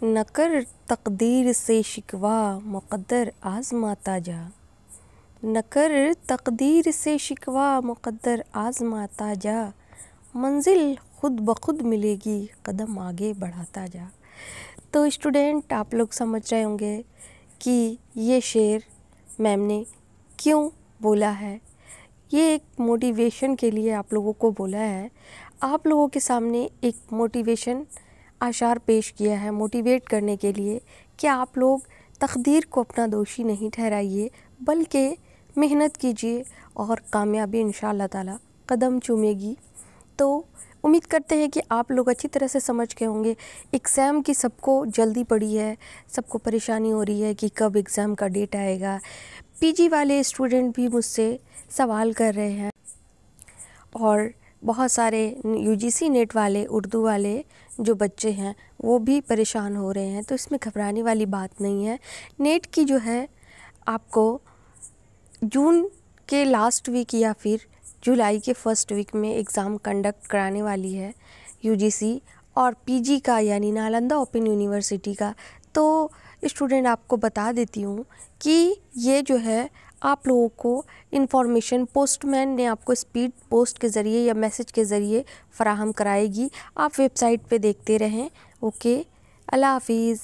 न कर तकदीर से शिकवा मुक़द्दर आज़माता जा। न कर तकदीर से शिकवा मुक़द्दर आज़माता जा। मंजिल खुद ब खुद मिलेगी, कदम आगे बढ़ाता जा। तो स्टूडेंट, आप लोग समझ रहे होंगे कि ये शेर मैम ने क्यों बोला है। ये एक मोटिवेशन के लिए आप लोगों को बोला है। आप लोगों के सामने एक मोटिवेशन आशार पेश किया है, मोटिवेट करने के लिए कि आप लोग तकदीर को अपना दोषी नहीं ठहराइए, बल्कि मेहनत कीजिए और कामयाबी इंशाअल्लाह ताला कदम चूमेगी। तो उम्मीद करते हैं कि आप लोग अच्छी तरह से समझ गए होंगे। एग्ज़ाम की सबको जल्दी पड़ी है, सबको परेशानी हो रही है कि कब एग्ज़ाम का डेट आएगा। पीजी वाले स्टूडेंट भी मुझसे सवाल कर रहे हैं और बहुत सारे यूजीसी नेट वाले, उर्दू वाले जो बच्चे हैं वो भी परेशान हो रहे हैं। तो इसमें घबराने वाली बात नहीं है। नेट की जो है आपको जून के लास्ट वीक या फिर जुलाई के फर्स्ट वीक में एग्ज़ाम कंडक्ट कराने वाली है यूजीसी, और पीजी का यानी नालंदा ओपन यूनिवर्सिटी का। तो स्टूडेंट, आपको बता देती हूँ कि ये जो है आप लोगों को इन्फॉर्मेशन पोस्टमैन ने आपको स्पीड पोस्ट के ज़रिए या मैसेज के ज़रिए फ़राहम कराएगी। आप वेबसाइट पे देखते रहें। ओके, अल्लाह हाफिज़।